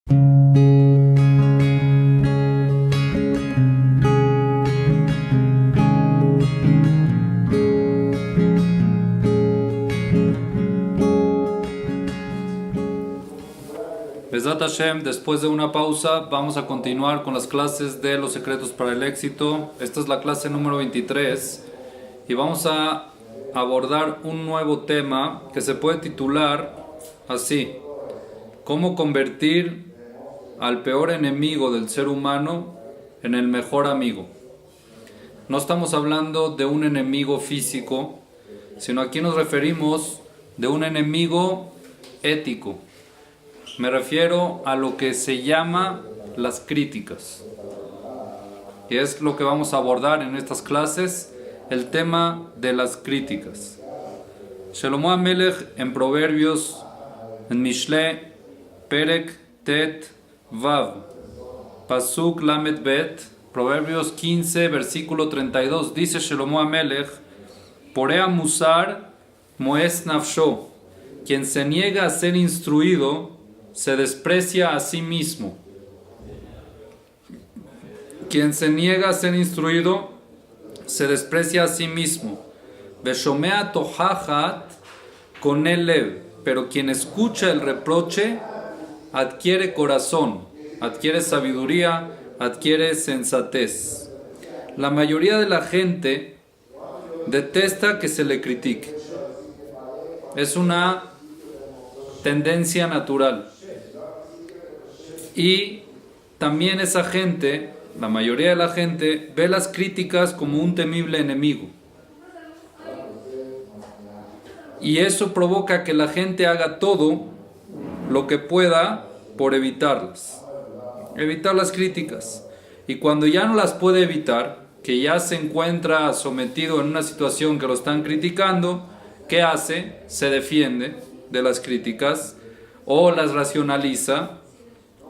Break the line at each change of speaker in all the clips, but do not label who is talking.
Bezrat Hashem, después de una pausa, vamos a continuar con las clases de los secretos para el éxito. Esta es la clase número 23 y vamos a abordar un nuevo tema que se puede titular así: ¿cómo convertir al peor enemigo del ser humano en el mejor amigo? No estamos hablando de un enemigo físico, sino aquí nos referimos de un enemigo ético. Me refiero a lo que se llama las críticas. Y es lo que vamos a abordar en estas clases, el tema de las críticas. Shlomo HaMelech en Proverbios, en Mishle, Perek Tet Vav, Pasuk Lamed Bet, Proverbios 15, versículo 32, dice Shlomo HaMelech: Porea Musar Moes Nafsho, quien se niega a ser instruido se desprecia a sí mismo. Quien se niega a ser instruido se desprecia a sí mismo. Beshomea tohachat con el lev, pero quien escucha el reproche adquiere corazón, adquiere sabiduría, adquiere sensatez. La mayoría de la gente detesta que se le critique. Es una tendencia natural. Y también esa gente, la mayoría de la gente, ve las críticas como un temible enemigo. Y eso provoca que la gente haga todo lo que pueda por evitarlas. Evitar las críticas. Y cuando ya no las puede evitar, que ya se encuentra sometido en una situación que lo están criticando, ¿qué hace? Se defiende de las críticas, o las racionaliza,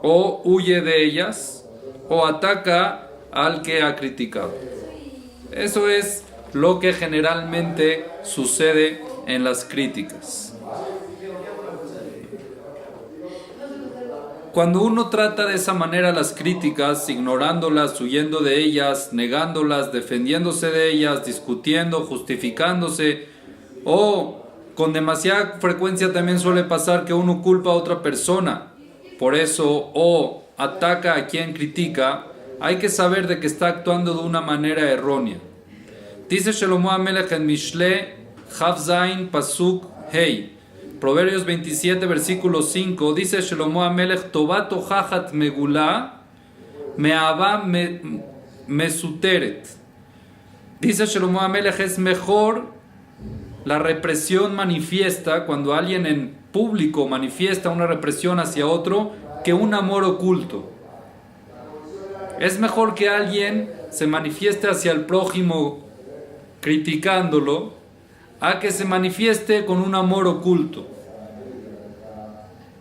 o huye de ellas, o ataca al que ha criticado. Eso es lo que generalmente sucede en las críticas. Cuando uno trata de esa manera las críticas, ignorándolas, huyendo de ellas, negándolas, defendiéndose de ellas, discutiendo, justificándose, o con demasiada frecuencia también suele pasar que uno culpa a otra persona por eso, o ataca a quien critica, hay que saber de que está actuando de una manera errónea. Dice Shlomo HaMelech en Mishle Chav Zayin Pasuk Hei, Proverbios 27 versículo 5, dice Shlomo HaMelech: Tobat Tohachat Megula Me'ava Mesuteret. Dice Shlomo HaMelech: es mejor la represión manifiesta, cuando alguien en público manifiesta una represión hacia otro, que un amor oculto. Es mejor que alguien se manifieste hacia el prójimo criticándolo, a que se manifieste con un amor oculto.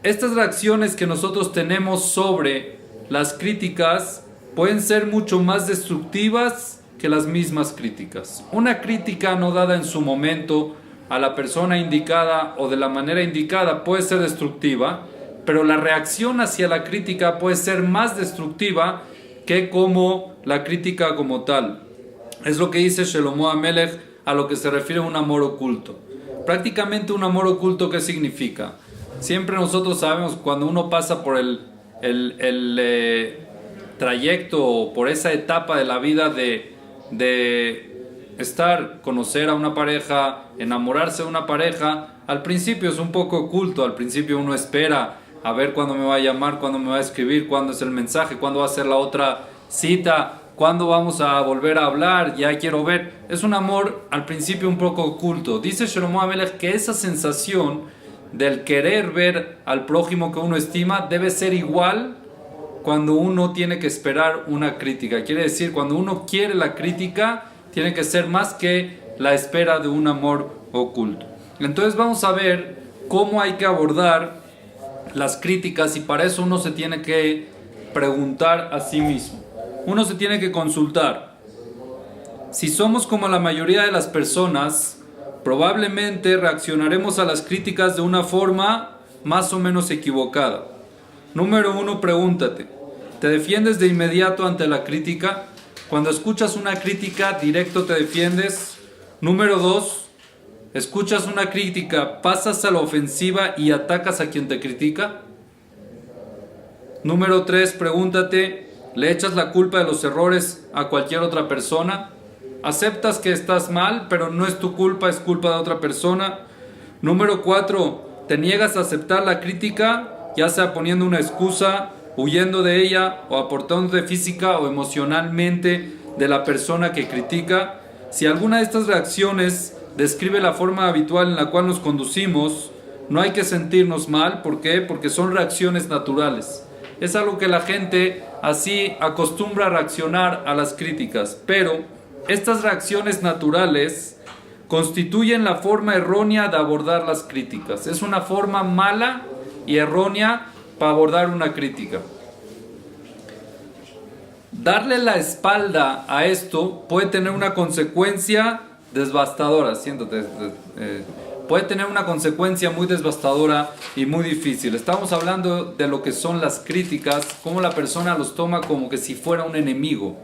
Estas reacciones que nosotros tenemos sobre las críticas pueden ser mucho más destructivas que las mismas críticas. Una crítica no dada en su momento a la persona indicada o de la manera indicada puede ser destructiva, pero la reacción hacia la crítica puede ser más destructiva que como la crítica como tal. Es lo que dice Shlomo HaMelech a lo que se refiere a un amor oculto. Prácticamente un amor oculto, ¿qué significa? Siempre nosotros sabemos cuando uno pasa por el trayecto o por esa etapa de la vida de conocer a una pareja, enamorarse de una pareja, al principio es un poco oculto. Al principio uno espera a ver cuándo me va a llamar, cuándo me va a escribir, cuándo es el mensaje, cuándo va a ser la otra cita, cuándo vamos a volver a hablar, ya quiero ver. Es un amor al principio un poco oculto. Dice Shlomo HaMelech que esa sensación del querer ver al prójimo que uno estima debe ser igual cuando uno tiene que esperar una crítica. Quiere decir, cuando uno quiere la crítica, tiene que ser más que la espera de un amor oculto. Entonces vamos a ver cómo hay que abordar las críticas, y para eso uno se tiene que preguntar a sí mismo. Uno se tiene que consultar. Si somos como la mayoría de las personas, probablemente reaccionaremos a las críticas de una forma más o menos equivocada. Número 1, pregúntate, ¿te defiendes de inmediato ante la crítica? Cuando escuchas una crítica, directo te defiendes. Número 2, escuchas una crítica, pasas a la ofensiva y atacas a quien te critica. Número 3, pregúntate, ¿le echas la culpa de los errores a cualquier otra persona? ¿Aceptas que estás mal, pero no es tu culpa, es culpa de otra persona? Número 4, ¿te niegas a aceptar la crítica, ya sea poniendo una excusa, huyendo de ella o aportándote física o emocionalmente de la persona que critica? Si alguna de estas reacciones describe la forma habitual en la cual nos conducimos, no hay que sentirnos mal. ¿Por qué? Porque son reacciones naturales. Es algo que la gente así acostumbra a reaccionar a las críticas, pero estas reacciones naturales constituyen la forma errónea de abordar las críticas. Es una forma mala y errónea para abordar una crítica. Darle la espalda a esto puede tener una consecuencia devastadora. Siéntate. Puede tener una consecuencia muy devastadora y muy difícil. Estamos hablando de lo que son las críticas, cómo la persona los toma como que si fuera un enemigo.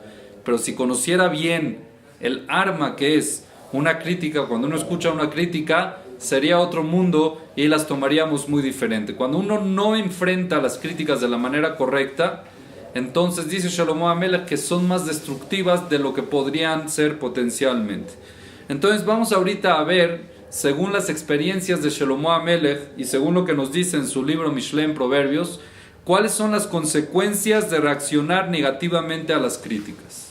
Pero si conociera bien el arma que es una crítica, cuando uno escucha una crítica, sería otro mundo y las tomaríamos muy diferente. Cuando uno no enfrenta las críticas de la manera correcta, entonces dice Shlomo HaMelech que son más destructivas de lo que podrían ser potencialmente. Entonces vamos ahorita a ver, según las experiencias de Shlomo HaMelech y según lo que nos dice en su libro Mishle en Proverbios, cuáles son las consecuencias de reaccionar negativamente a las críticas.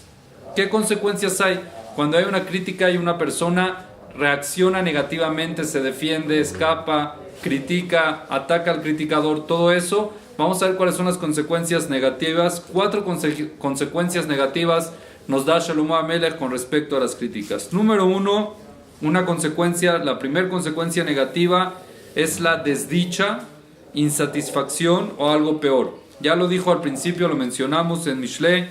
¿Qué consecuencias hay? Cuando hay una crítica y una persona reacciona negativamente, se defiende, escapa, critica, ataca al criticador, todo eso, vamos a ver cuáles son las consecuencias negativas. 4 consecuencias negativas nos da Shlomo HaMelech con respecto a las críticas. Número 1, la primera consecuencia negativa es la desdicha, insatisfacción o algo peor. Ya lo dijo al principio, lo mencionamos en Mishle,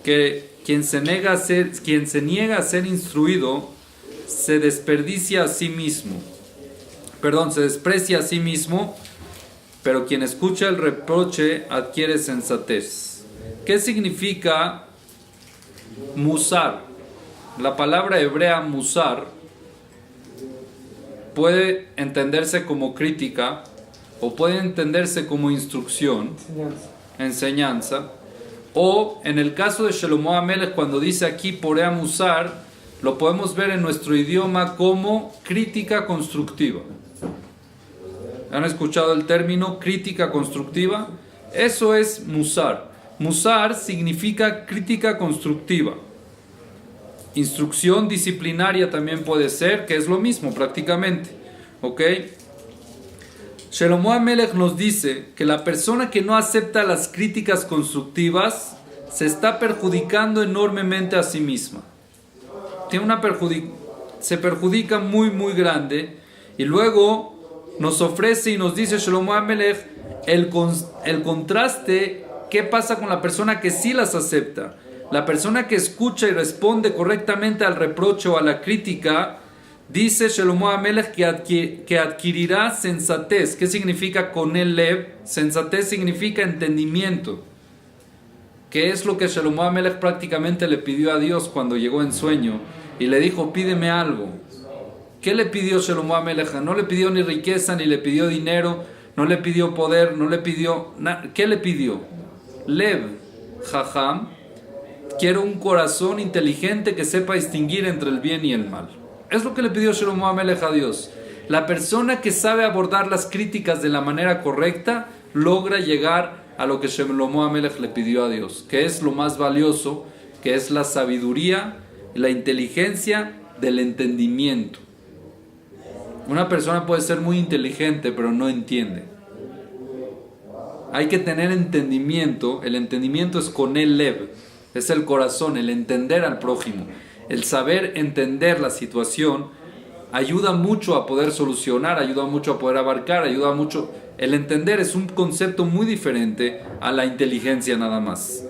que quien se niega a ser instruido se desperdicia a sí mismo. Se desprecia a sí mismo, pero quien escucha el reproche adquiere sensatez. ¿Qué significa musar? La palabra hebrea musar puede entenderse como crítica o puede entenderse como instrucción, enseñanza. O en el caso de Shlomo HaMelech, cuando dice aquí porea musar, lo podemos ver en nuestro idioma como crítica constructiva. ¿Han escuchado el término crítica constructiva? Eso es musar. Musar significa crítica constructiva. Instrucción disciplinaria también puede ser, que es lo mismo prácticamente. ¿Ok? Shlomo HaMelech nos dice que la persona que no acepta las críticas constructivas se está perjudicando enormemente a sí misma. Se perjudica muy muy grande, y luego nos ofrece y nos dice Shlomo HaMelech el contraste. ¿Qué pasa con la persona que sí las acepta? La persona que escucha y responde correctamente al reproche o a la crítica, dice Shlomo HaMelech que adquirirá sensatez. ¿Qué significa con el lev? Sensatez significa entendimiento, que es lo que Shlomo HaMelech prácticamente le pidió a Dios cuando llegó en sueño y le dijo: pídeme algo. ¿Qué le pidió Shlomo HaMelech? No le pidió ni riqueza, ni le pidió dinero, no le pidió poder, no le pidió nada. ¿Qué le pidió? Lev, jajam. Quiero un corazón inteligente que sepa distinguir entre el bien y el mal. Es lo que le pidió Shlomo HaMelech a Dios. La persona que sabe abordar las críticas de la manera correcta logra llegar a lo que Shlomo HaMelech le pidió a Dios, que es lo más valioso, que es la sabiduría, la inteligencia del entendimiento. Una persona puede ser muy inteligente, pero no entiende. Hay que tener entendimiento. El entendimiento es con el lev, es el corazón, el entender al prójimo. El saber entender la situación ayuda mucho a poder solucionar, ayuda mucho a poder abarcar, ayuda mucho. El entender es un concepto muy diferente a la inteligencia nada más.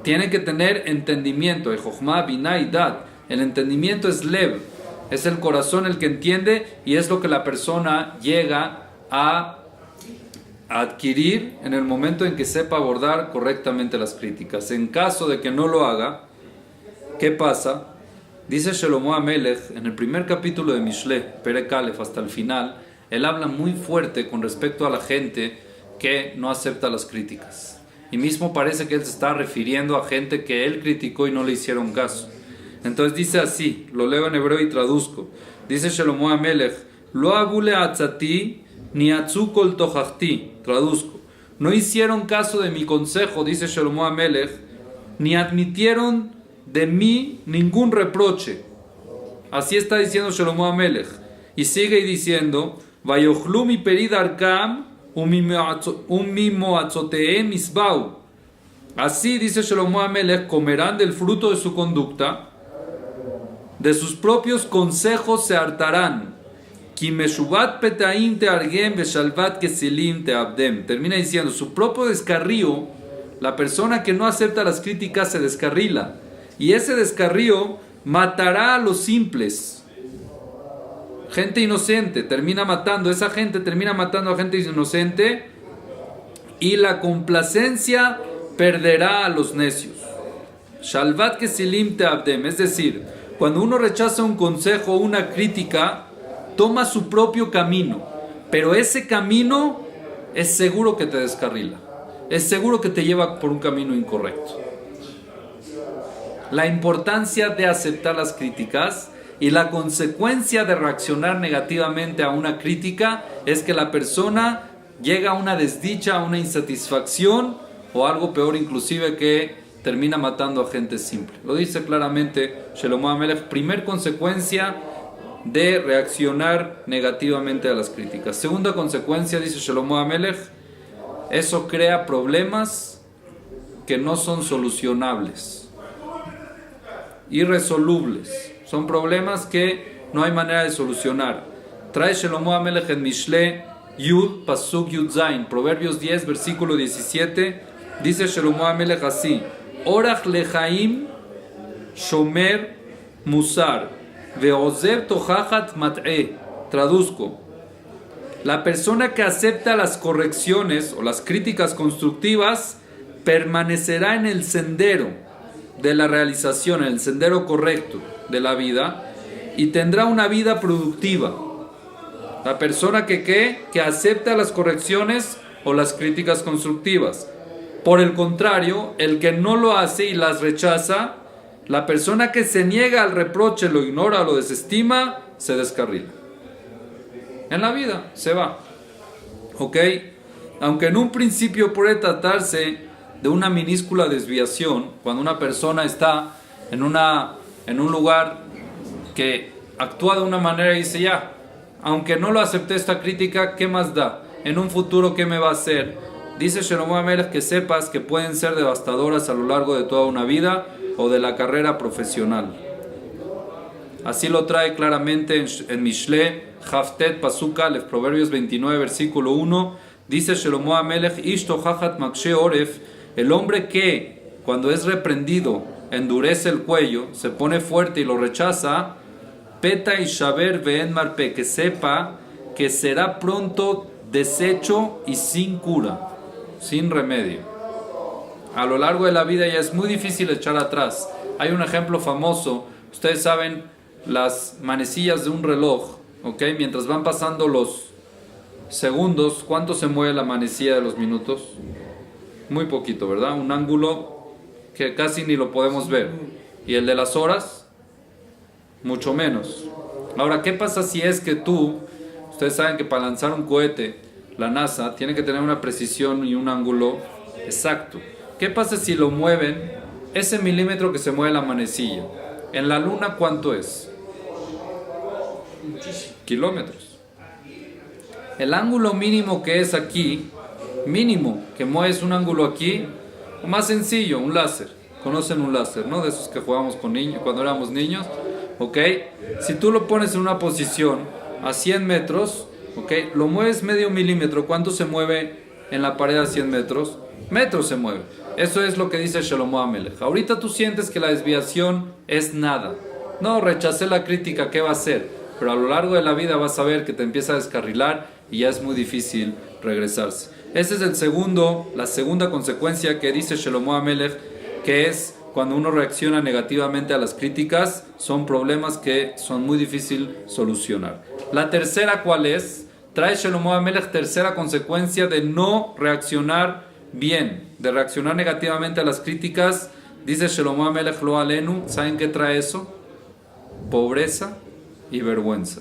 Tiene que tener entendimiento, Jochma, Binah y Dat. El entendimiento es lev, es el corazón el que entiende, y es lo que la persona llega a adquirir en el momento en que sepa abordar correctamente las críticas. En caso de que no lo haga, ¿qué pasa? Dice Shelomo HaMelech en el primer capítulo de Mishle, Perek Aleph, hasta el final, él habla muy fuerte con respecto a la gente que no acepta las críticas. Y mismo parece que él se está refiriendo a gente que él criticó y no le hicieron caso. Entonces dice así, lo leo en hebreo y traduzco. Dice Shelomo HaMelech, Lo abule atzati ni atzu kol tochachti. Traduzco. No hicieron caso de mi consejo, dice Shelomo HaMelech, ni admitieron de mí ningún reproche. Así está diciendo Shelomo HaMelech. Y sigue diciendo, Vayochlu mi perid arkam umimoatzoteem misbau. Así dice Shelomo HaMelech, comerán del fruto de su conducta, de sus propios consejos se hartarán. Kimeshubat petaim te argem beshalvat kesilim te abdem. Termina diciendo, su propio descarrío, la persona que no acepta las críticas se descarrila. Y ese descarrío matará a los simples. Gente inocente termina matando, esa gente termina matando a gente inocente, y la complacencia perderá a los necios. Shalvat kesilim te abdem, es decir, cuando uno rechaza un consejo o una crítica, toma su propio camino, pero ese camino es seguro que te descarrila, es seguro que te lleva por un camino incorrecto. La importancia de aceptar las críticas y la consecuencia de reaccionar negativamente a una crítica es que la persona llega a una desdicha, a una insatisfacción o algo peor inclusive, que termina matando a gente simple. Lo dice claramente Shelomo HaMelech, primer consecuencia de reaccionar negativamente a las críticas. Segunda consecuencia, dice Shelomo HaMelech, eso crea problemas que no son solucionables, irresolubles. Son problemas que no hay manera de solucionar. Trae Shelomo HaMelech en Mishle Yud, Pasuk Yud Zain, Proverbios 10, versículo 17, dice Shelomo HaMelech así, Orach lechaim shomer musar veozev tochachat mat'e. Traduzco. La persona que acepta las correcciones o las críticas constructivas permanecerá en el sendero de la realización, en el sendero correcto de la vida, y tendrá una vida productiva. La persona que acepta las correcciones o las críticas constructivas. Por el contrario, el que no lo hace y las rechaza, la persona que se niega al reproche, lo ignora, lo desestima, se descarrila. En la vida se va. ¿Ok? Aunque en un principio puede tratarse de una minúscula desviación, cuando una persona está en un lugar que actúa de una manera y dice, ya, aunque no lo acepté esta crítica, ¿qué más da? En un futuro, ¿qué me va a hacer? Dice Shelomo HaMelech que sepas que pueden ser devastadoras a lo largo de toda una vida o de la carrera profesional. Así lo trae claramente en Mishle, Haftet Pasuk Aleph, Proverbios 29, versículo 1. Dice Shelomo HaMelech, Ishto Hachat Makshe Oref, el hombre que, cuando es reprendido, endurece el cuello, se pone fuerte y lo rechaza, Peta y Shaber Ve'en Marpe, que sepa que será pronto deshecho y sin cura, sin remedio. A lo largo de la vida ya es muy difícil echar atrás. Hay un ejemplo famoso, ustedes saben, las manecillas de un reloj, ¿ok? Mientras van pasando los segundos, ¿cuánto se mueve la manecilla de los minutos? Muy poquito, ¿verdad? Un ángulo que casi ni lo podemos ver. Y el de las horas, mucho menos. Ahora, ¿qué pasa si es que ustedes saben que para lanzar un cohete, la NASA tiene que tener una precisión y un ángulo exacto? ¿Qué pasa si lo mueven, ese milímetro que se mueve la manecilla? En la luna, ¿cuánto es? Kilómetros. El ángulo mínimo que es aquí, mínimo que mueves un ángulo aquí, más sencillo, un láser. Conocen un láser, ¿no? De esos que jugábamos con niños cuando éramos niños, ¿ok? Si tú lo pones en una posición a 100 metros, ¿ok? Lo mueves medio milímetro, ¿cuánto se mueve en la pared a 100 metros? Metros se mueve. Eso es lo que dice Shelomo HaMelech. Ahorita tú sientes que la desviación es nada. No, rechacé la crítica, ¿qué va a hacer? Pero a lo largo de la vida vas a ver que te empieza a descarrilar y ya es muy difícil regresarse. Esa es la segunda consecuencia que dice Shelomo HaMelech, que es cuando uno reacciona negativamente a las críticas, son problemas que son muy difíciles solucionar. La tercera, ¿cuál es? Trae Shelomo HaMelech tercera consecuencia de no reaccionar bien, de reaccionar negativamente a las críticas. Dice Shelomo HaMelech Lo Alenu, ¿saben qué trae eso? Pobreza y vergüenza.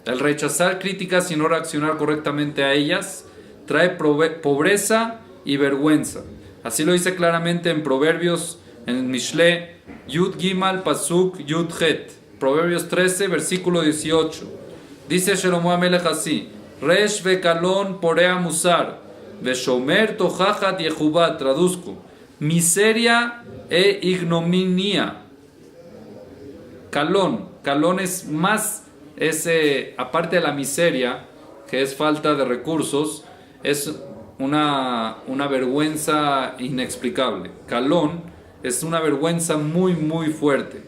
El rechazar críticas y no reaccionar correctamente a ellas trae pobreza y vergüenza. Así lo dice claramente en Proverbios, en Mishle, Yud Gimal Pasuk Yud Het, Proverbios 13, versículo 18. Dice Shelomo HaMelech así: Resh vekalon porea musar, veshomer tochachat yehubat, traduzco, miseria e ignominia. Calón es más, aparte de la miseria, que es falta de recursos, es una vergüenza inexplicable. Calón es una vergüenza muy, muy fuerte.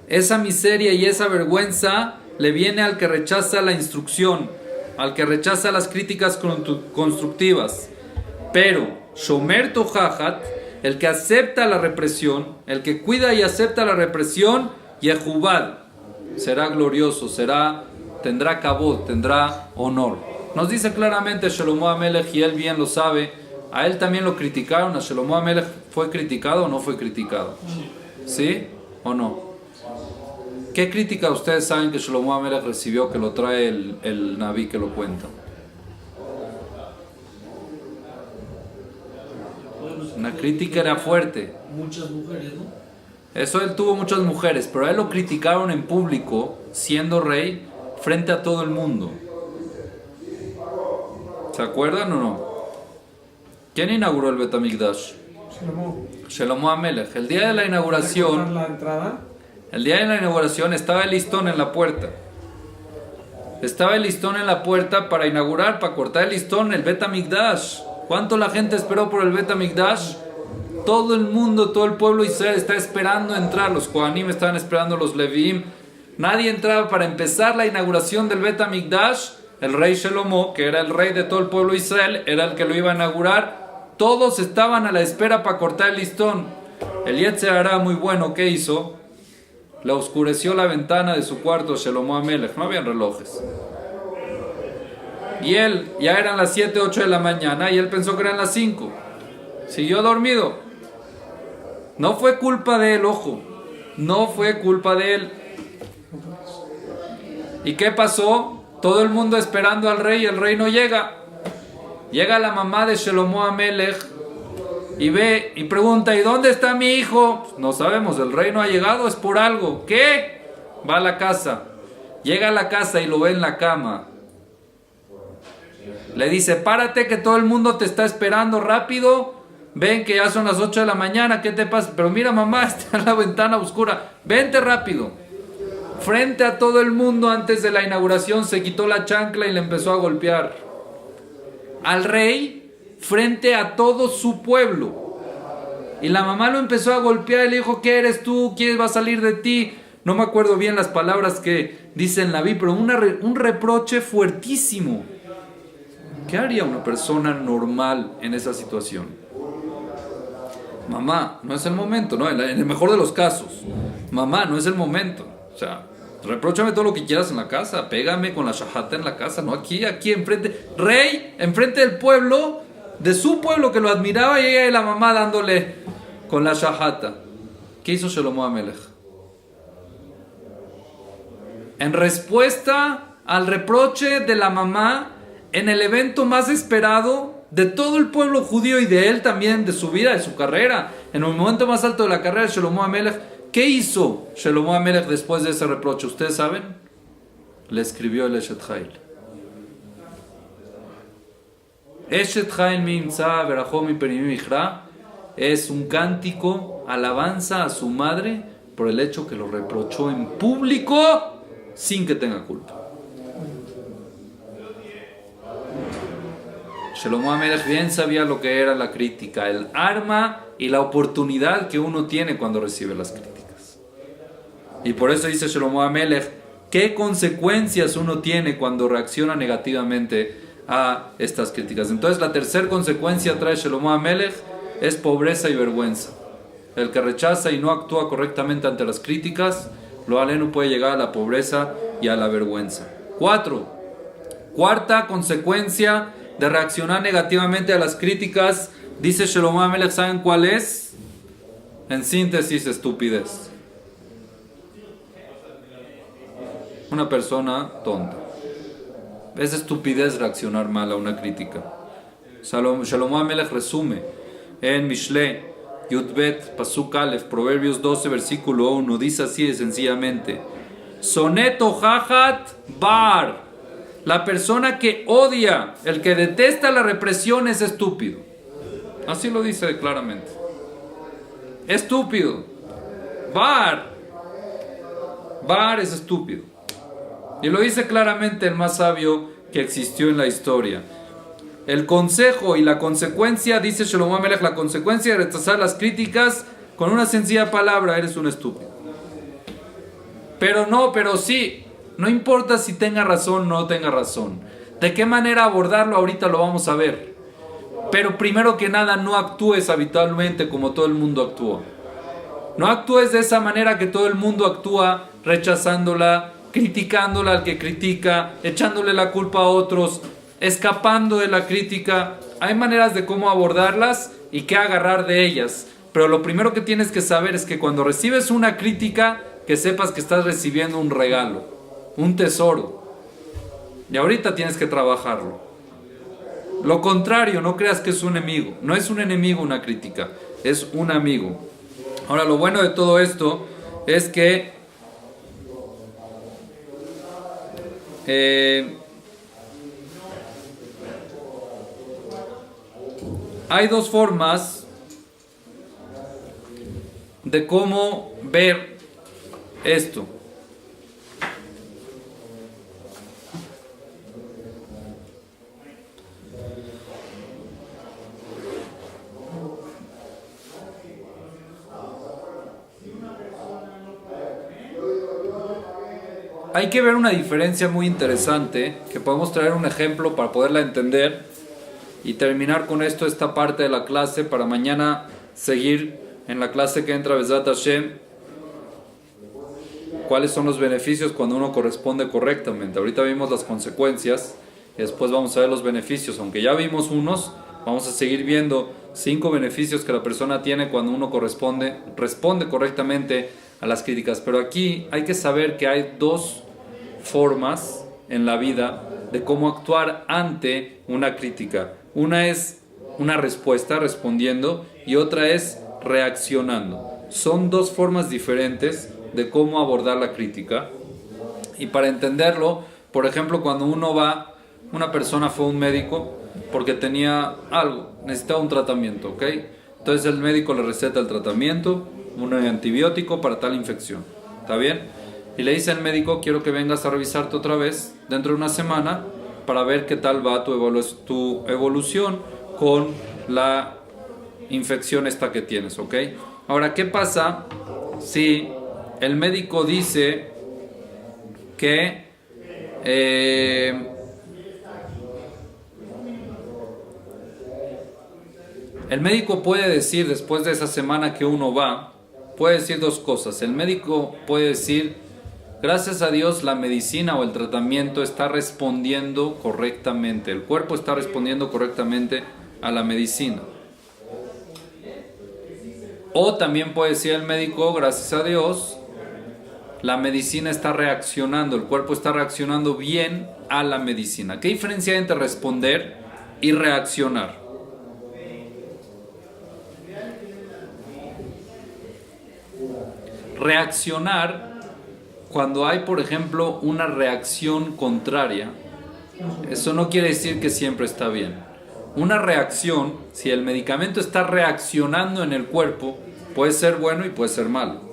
Esa miseria y esa vergüenza le viene al que rechaza la instrucción, al que rechaza las críticas constructivas. Pero, Shomer Tochachat, el que acepta la represión, el que cuida y acepta la represión, Yehubad, será glorioso, tendrá kabod, tendrá honor. Nos dice claramente Shelomo HaMelech, y él bien lo sabe, a él también lo criticaron. ¿A Shelomo HaMelech fue criticado o no fue criticado? ¿Sí o no? ¿Qué crítica ustedes saben que Shelomo HaMelech recibió, que lo trae el Naví que lo cuenta? Una crítica era fuerte.
Muchas mujeres, ¿no?
Eso, él tuvo muchas mujeres, pero a él lo criticaron en público, siendo rey, frente a todo el mundo. ¿Se acuerdan o no? ¿Quién inauguró el Bet HaMikdash? Shelomo HaMelech. El día de la inauguración, estaba el listón en la puerta. Estaba el listón en la puerta para inaugurar, para cortar el listón, el Bet HaMikdash. ¿Cuánto la gente esperó por el Bet HaMikdash? Todo el mundo, todo el pueblo de Israel está esperando entrar. Los Kohanim estaban esperando, los Leviim. Nadie entraba para empezar la inauguración del Bet HaMikdash. El rey Shelomo, que era el rey de todo el pueblo de Israel, era el que lo iba a inaugurar. Todos estaban a la espera para cortar el listón. El Yetzer Hará, muy bueno, ¿qué hizo? Le oscureció la ventana de su cuarto, Shelomo HaMelech. No habían relojes. Y él, ya eran las 7, 8 de la mañana, y él pensó que eran las 5. Siguió dormido. No fue culpa de él, ojo. No fue culpa de él. ¿Y qué pasó? Todo el mundo esperando al rey, y el rey no llega. Llega la mamá de Shelomo HaMelech y ve y pregunta: ¿y dónde está mi hijo? Pues no sabemos, el rey no ha llegado, es por algo. ¿Qué? Va a la casa. Llega a la casa y lo ve en la cama. Le dice: párate, que todo el mundo te está esperando, rápido. Ven que ya son las 8 de la mañana, ¿qué te pasa? Pero mira, mamá, está en la ventana oscura. Vente rápido. Frente a todo el mundo, antes de la inauguración, se quitó la chancla y le empezó a golpear al rey frente a todo su pueblo. Y la mamá lo empezó a golpear y le dijo: ¿qué eres tú? ¿Quién va a salir de ti? No me acuerdo bien las palabras que dice en la Biblia, pero un reproche fuertísimo. ¿Qué haría una persona normal en esa situación? Mamá, no es el momento, ¿no? En el mejor de los casos. Mamá, no es el momento. O sea, repróchame todo lo que quieras en la casa, pégame con la shahata en la casa, no aquí enfrente. Rey, enfrente del pueblo, de su pueblo que lo admiraba, y ella y la mamá dándole con la shahata. ¿Qué hizo Shelomo HaMelech? En respuesta al reproche de la mamá, en el evento más esperado de todo el pueblo judío y de él también, de su vida, de su carrera, en el momento más alto de la carrera de Shelomo HaMelech, ¿qué hizo Shelomo HaMelech después de ese reproche? ¿Ustedes saben? Le escribió el Eshet Hail. Eshet Hail Mimza Berajó Mi Perimim Michra es un cántico, alabanza a su madre por el hecho que lo reprochó en público sin que tenga culpa. Shelomo HaMelech bien sabía lo que era la crítica, el arma y la oportunidad que uno tiene cuando recibe las críticas. Y por eso dice Shelomo HaMelech: qué consecuencias uno tiene cuando reacciona negativamente a estas críticas. Entonces la tercera consecuencia trae Shlomo HaMelech es pobreza y vergüenza. El que rechaza y no actúa correctamente ante las críticas, lo aleno puede llegar a la pobreza y a la vergüenza. Cuarta consecuencia de reaccionar negativamente a las críticas, dice Shlomo HaMelech, ¿saben cuál es? En síntesis, estupidez. Una persona tonta. Es estupidez reaccionar mal a una crítica. Shlomo HaMelech resume en Mishle, Yudbet, Pasuk Aleph, Proverbios 12, versículo 1, dice así de sencillamente: Soneto Jajat Bar. La persona que odia, el que detesta la represión es estúpido. Así lo dice claramente. Estúpido. Bar es estúpido. Y lo dice claramente el más sabio que existió en la historia. El consejo y la consecuencia, dice Shlomo HaMelech, la consecuencia de rechazar las críticas con una sencilla palabra: eres un estúpido. Pero sí, no importa si tenga razón o no tenga razón. ¿De qué manera abordarlo? Ahorita lo vamos a ver. Pero primero que nada, no actúes habitualmente como todo el mundo actúa. No actúes de esa manera que todo el mundo actúa, rechazándola, criticándola al que critica, echándole la culpa a otros, escapando de la crítica. Hay maneras de cómo abordarlas y qué agarrar de ellas. Pero lo primero que tienes que saber es que cuando recibes una crítica, que sepas que estás recibiendo un regalo, un tesoro. Y ahorita tienes que trabajarlo. Lo contrario, no creas que es un enemigo. No es un enemigo una crítica, es un amigo. Ahora, lo bueno de todo esto es que hay dos formas de cómo ver esto. Hay que ver una diferencia muy interesante, que podemos traer un ejemplo para poderla entender y terminar con esto esta parte de la clase para mañana seguir en la clase que entra Bezrat Hashem. ¿Cuáles son los beneficios cuando uno corresponde correctamente? Ahorita vimos las consecuencias y después vamos a ver los beneficios. Aunque ya vimos unos, vamos a seguir viendo 5 beneficios que la persona tiene cuando uno responde correctamente a las críticas. Pero aquí hay que saber que hay dos formas en la vida de cómo actuar ante una crítica. Una es una respuesta, respondiendo, y otra es reaccionando. Son dos formas diferentes de cómo abordar la crítica. Y para entenderlo, por ejemplo, cuando una persona fue a un médico porque tenía algo, necesitaba un tratamiento, ¿ok? Entonces el médico le receta el tratamiento, un antibiótico para tal infección, ¿está bien? Y le dice al médico: quiero que vengas a revisarte otra vez dentro de una semana para ver qué tal va tu evolución con la infección esta que tienes, ¿ok? Ahora, ¿qué pasa si el médico dice que el médico puede decir, después de esa semana que uno va, puede decir dos cosas? El médico puede decir: gracias a Dios la medicina o el tratamiento está respondiendo correctamente, el cuerpo está respondiendo correctamente a la medicina. O también puede decir el médico: gracias a Dios la medicina está reaccionando, el cuerpo está reaccionando bien a la medicina. ¿Qué diferencia hay entre responder y reaccionar? Reaccionar, cuando hay, por ejemplo, una reacción contraria, eso no quiere decir que siempre está bien. Una reacción, si el medicamento está reaccionando en el cuerpo, puede ser bueno y puede ser malo.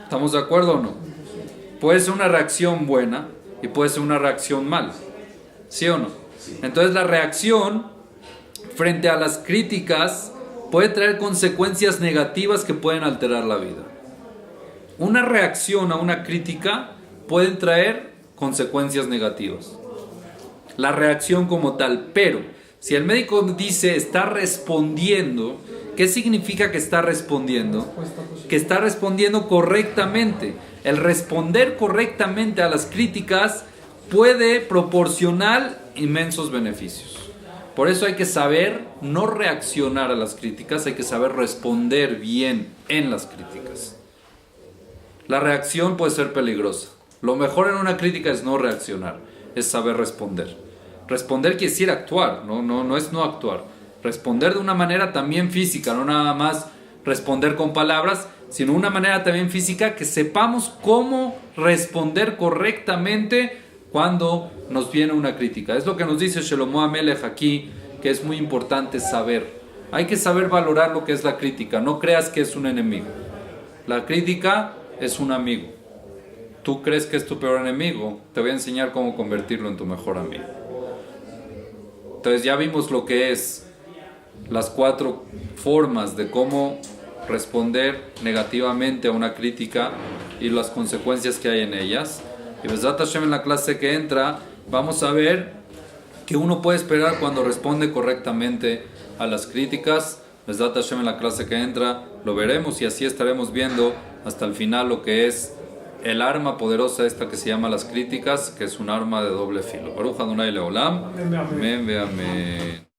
¿Estamos de acuerdo o no? Puede ser una reacción buena y puede ser una reacción mala. ¿Sí o no? Entonces la reacción frente a las críticas puede traer consecuencias negativas que pueden alterar la vida. Una reacción a una crítica pueden traer consecuencias negativas. La reacción como tal. Pero si el médico dice está respondiendo, ¿qué significa que está respondiendo? Que está respondiendo correctamente. El responder correctamente a las críticas puede proporcionar inmensos beneficios. Por eso hay que saber no reaccionar a las críticas, hay que saber responder bien en las críticas. La reacción puede ser peligrosa. Lo mejor en una crítica es no reaccionar, es saber responder. Responder quiere decir actuar, no es no actuar. Responder de una manera también física, no nada más responder con palabras, sino una manera también física que sepamos cómo responder correctamente cuando nos viene una crítica. Es lo que nos dice Shelomo HaMelech aquí, que es muy importante saber. Hay que saber valorar lo que es la crítica. No creas que es un enemigo. La crítica es un amigo. Tú crees que es tu peor enemigo, te voy a enseñar cómo convertirlo en tu mejor amigo. Entonces ya vimos lo que es las 4 formas de cómo responder negativamente a una crítica y las consecuencias que hay en ellas. Y Bezrat Hashem, en la clase que entra vamos a ver que uno puede esperar cuando responde correctamente a las críticas. Bezrat Hashem, en la clase que entra lo veremos y así estaremos viendo hasta el final lo que es el arma poderosa esta que se llama las críticas, que es un arma de doble filo. Baruch Adonai Leolam. Amén ve amén.